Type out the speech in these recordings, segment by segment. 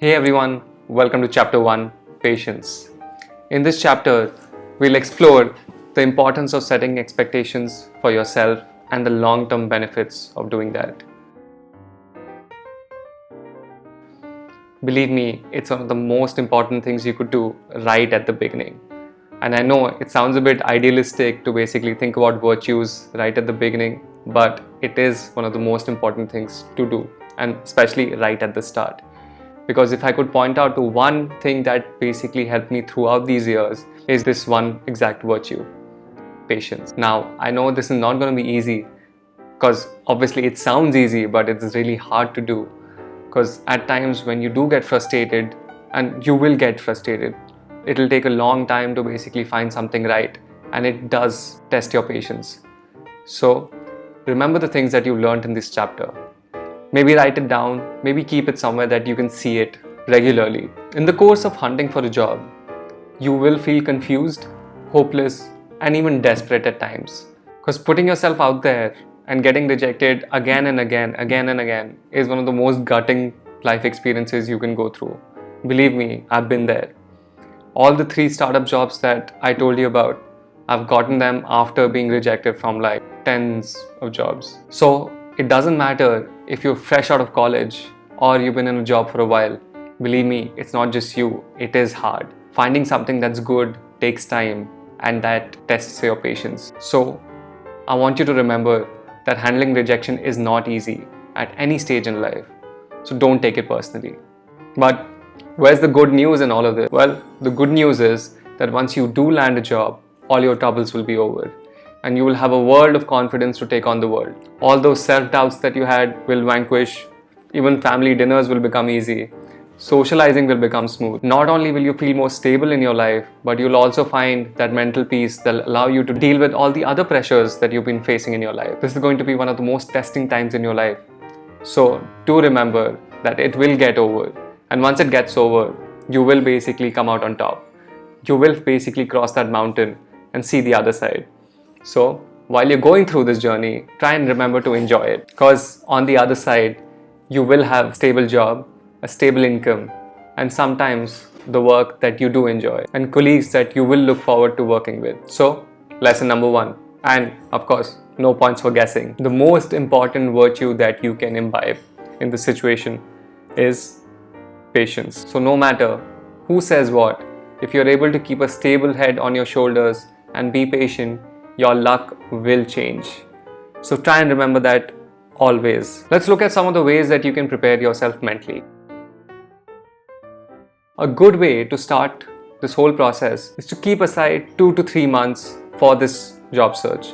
Hey everyone, welcome to Chapter 1 Patience. In this chapter, we'll explore the importance of setting expectations for yourself and the long term benefits of doing that. Believe me, it's one of the most important things you could do right at the beginning. And I know it sounds a bit idealistic to basically think about virtues right at the beginning, but it is one of the most important things to do, and especially right at the start. Because if I could point out to one thing that basically helped me throughout these years, is this one exact virtue: patience. Now, I know this is not going to be easy, because obviously it sounds easy, but it's really hard to do. Because at times when you do get frustrated, and you will get frustrated, it'll take a long time to basically find something right, and it does test your patience. So remember the things that you learned in this chapter. Maybe write it down, maybe keep it somewhere that you can see it regularly. In the course of hunting for a job, you will feel confused, hopeless, and even desperate at times. Because putting yourself out there and getting rejected again and again is one of the most gutting life experiences you can go through. Believe me, I've been there. All the 3 startup jobs that I told you about, I've gotten them after being rejected from like tens of jobs. So it doesn't matter if you're fresh out of college or you've been in a job for a while. Believe me, it's not just you, it is hard. Finding something that's good takes time, and that tests your patience. So I want you to remember that handling rejection is not easy at any stage in life. So don't take it personally. But where's the good news in all of this? Well, the good news is that once you do land a job, all your troubles will be over, and you will have a world of confidence to take on the world. All those self-doubts that you had will vanquish. Even family dinners will become easy. Socializing will become smooth. Not only will you feel more stable in your life, but you'll also find that mental peace that'll allow you to deal with all the other pressures that you've been facing in your life. This is going to be one of the most testing times in your life. So do remember that it will get over. And once it gets over, you will basically come out on top. You will basically cross that mountain and see the other side. So while you're going through this journey, try and remember to enjoy it, because on the other side, you will have a stable job, a stable income, and sometimes the work that you do enjoy, and colleagues that you will look forward to working with. So lesson number 1, and of course, no points for guessing. The most important virtue that you can imbibe in this situation is patience. So no matter who says what, if you're able to keep a stable head on your shoulders and be patient, your luck will change. So try and remember that always. Let's look at some of the ways that you can prepare yourself mentally. A good way to start this whole process is to keep aside 2 to 3 months for this job search.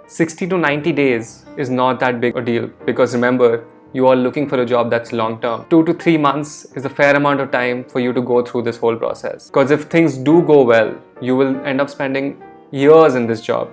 60 to 90 days is not that big a deal, because remember, you are looking for a job that's long term. 2 to 3 months is a fair amount of time for you to go through this whole process. Because if things do go well, you will end up spending years in this job.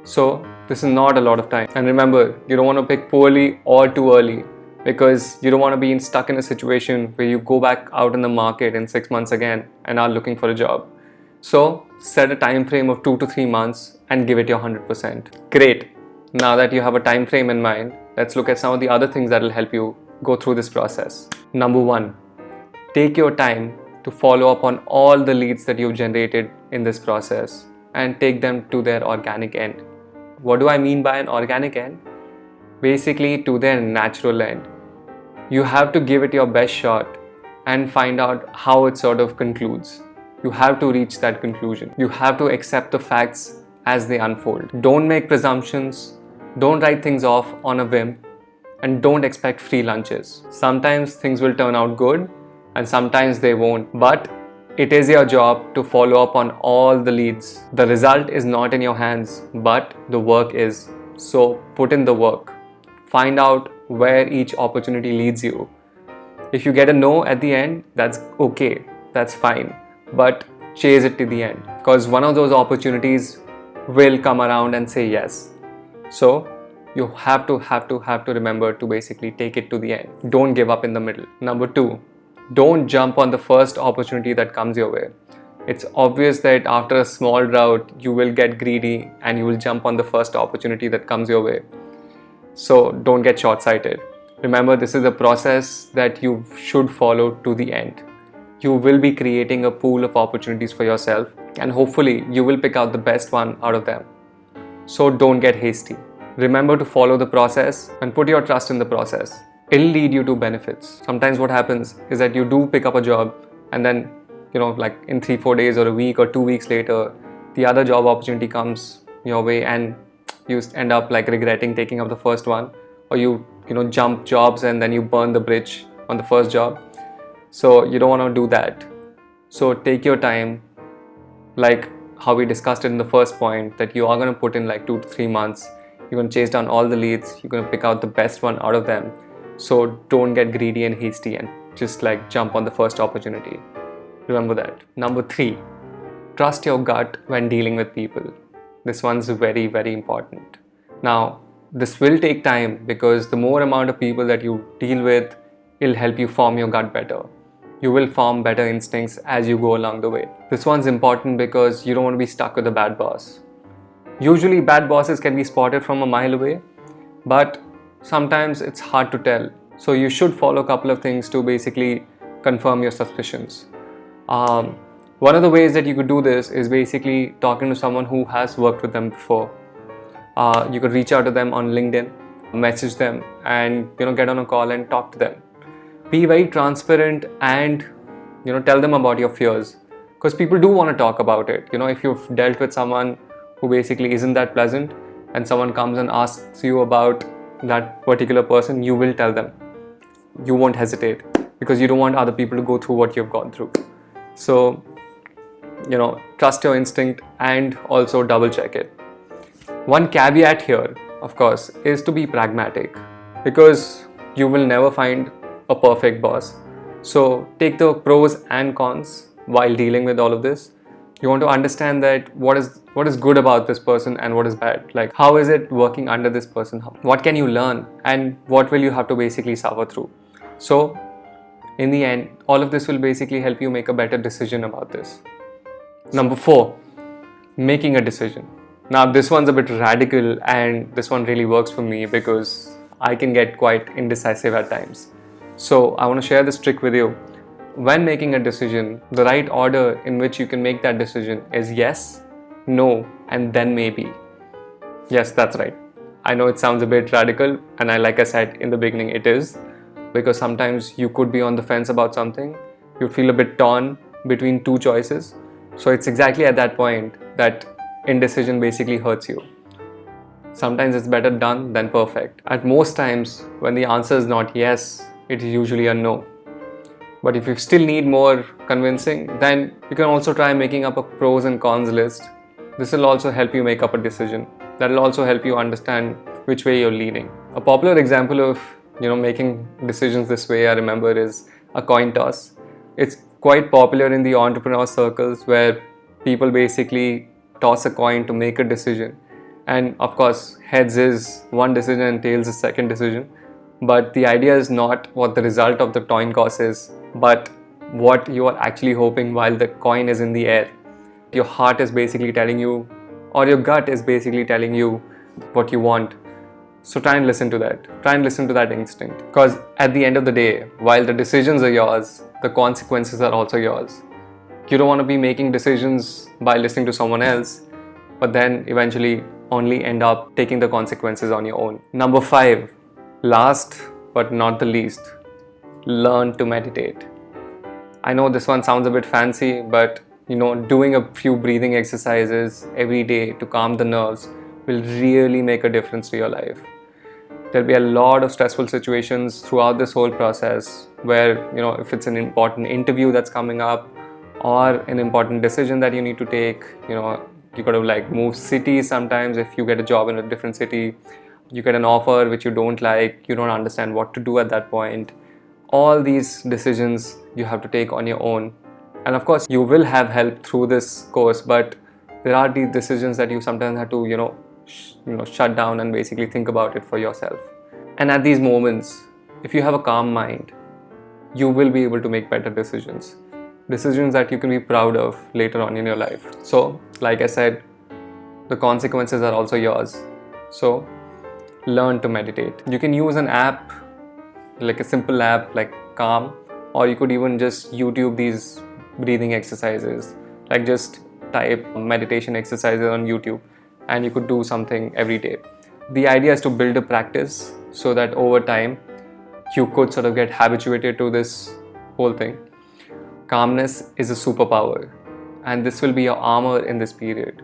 So this is not a lot of time. And remember, you don't want to pick poorly or too early, because you don't want to be stuck in a situation where you go back out in the market in 6 months again and are looking for a job. So set a time frame of 2 to 3 months and give it your 100%. Great. Now that you have a time frame in mind, let's look at some of the other things that will help you go through this process. Number 1, take your time to follow up on all the leads that you've generated in this process and take them to their organic end. What do I mean by an organic end? Basically to their natural end. You have to give it your best shot and find out how it sort of concludes. You have to reach that conclusion. You have to accept the facts as they unfold. Don't make presumptions. Don't write things off on a whim, and don't expect free lunches. Sometimes things will turn out good and sometimes they won't, but it is your job to follow up on all the leads. The result is not in your hands, but the work is. So put in the work. Find out where each opportunity leads you. If you get a no at the end, that's okay, that's fine, but chase it to the end, because one of those opportunities will come around and say yes. So you have to remember to basically take it to the end. Don't give up in the middle. Number 2, don't jump on the first opportunity that comes your way. It's obvious that after a small drought, you will get greedy and you will jump on the first opportunity that comes your way. So don't get short-sighted. Remember, this is a process that you should follow to the end. You will be creating a pool of opportunities for yourself, and hopefully you will pick out the best one out of them. So don't get hasty. Remember to follow the process and put your trust in the process. It'll lead you to benefits. Sometimes what happens is that you do pick up a job, and then, like in 3-4 days or a week or 2 weeks later, the other job opportunity comes your way and you end up like regretting taking up the first one, or you jump jobs and then you burn the bridge on the first job. So you don't want to do that. So take your time, like how we discussed it in the first point, that you are going to put in like 2 to 3 months. You're going to chase down all the leads. You're going to pick out the best one out of them. So don't get greedy and hasty and just like jump on the first opportunity. Remember that. Number 3, trust your gut when dealing with people. This one's very, very important. Now, this will take time because the more amount of people that you deal with, it'll help you form your gut better. You will form better instincts as you go along the way. This one's important because you don't want to be stuck with a bad boss. Usually bad bosses can be spotted from a mile away, but sometimes it's hard to tell. So you should follow a couple of things to basically confirm your suspicions. One of the ways that you could do this is basically talking to someone who has worked with them before. You could reach out to them on LinkedIn, message them, and get on a call and talk to them. Be very transparent and tell them about your fears, because people do want to talk about it. If you've dealt with someone who basically isn't that pleasant and someone comes and asks you about that particular person, you will tell them. You won't hesitate because you don't want other people to go through what you've gone through. So trust your instinct and also double check it. One caveat here, of course, is to be pragmatic, because you will never find a perfect boss. So take the pros and cons while dealing with all of this. You want to understand that what is good about this person and what is bad. Like, how is it working under this person? What can you learn and what will you have to basically suffer through? So in the end, all of this will basically help you make a better decision about this. Number 4, making a decision. Now this one's a bit radical, and this one really works for me because I can get quite indecisive at times. So I want to share this trick with you. When making a decision, the right order in which you can make that decision is yes, no, and then maybe. Yes, that's right. I know it sounds a bit radical, and like I said in the beginning, it is, because sometimes you could be on the fence about something. You feel a bit torn between 2 choices. So it's exactly at that point that indecision basically hurts you. Sometimes it's better done than perfect. At most times, when the answer is not yes, it is usually a no. But if you still need more convincing, then you can also try making up a pros and cons list. This will also help you make up a decision. That will also help you understand which way you're leaning. A popular example of making decisions this way, I remember, is a coin toss. It's quite popular in the entrepreneur circles, where people basically toss a coin to make a decision. And of course, heads is one decision and tails is second decision. But the idea is not what the result of the coin toss is, but what you are actually hoping while the coin is in the air. Your heart is basically telling you, or your gut is basically telling you what you want. So try and listen to that. Try and listen to that instinct. Because at the end of the day, while the decisions are yours, the consequences are also yours. You don't want to be making decisions by listening to someone else, but then eventually only end up taking the consequences on your own. Number 5, last but not the least, learn to meditate. I know this one sounds a bit fancy, but doing a few breathing exercises every day to calm the nerves will really make a difference to your life. There'll be a lot of stressful situations throughout this whole process where, if it's an important interview that's coming up or an important decision that you need to take, you got to move cities sometimes. If you get a job in a different city, you get an offer which you don't like, you don't understand what to do at that point. All these decisions you have to take on your own. And of course, you will have help through this course, but there are these decisions that you sometimes have to, shut down and basically think about it for yourself. And at these moments, if you have a calm mind, you will be able to make better decisions that you can be proud of later on in your life. So, like I said, the consequences are also yours. So, learn to meditate. You can use an app like a simple app like Calm, or you could even just YouTube these breathing exercises. Like just type meditation exercises on YouTube and you could do something every day. The idea is to build a practice so that over time you could sort of get habituated to this whole thing. Calmness is a superpower, and this will be your armor in this period.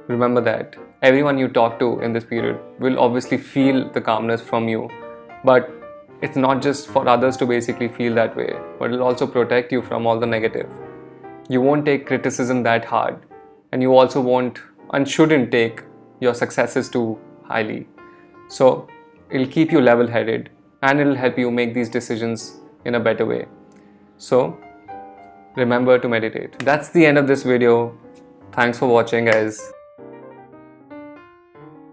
Remember that everyone you talk to in this period will obviously feel the calmness from you, but it's not just for others to basically feel that way, but it'll also protect you from all the negative. You won't take criticism that hard, and you also won't and shouldn't take your successes too highly. So it'll keep you level headed and it'll help you make these decisions in a better way. So remember to meditate. That's the end of this video. Thanks for watching, guys.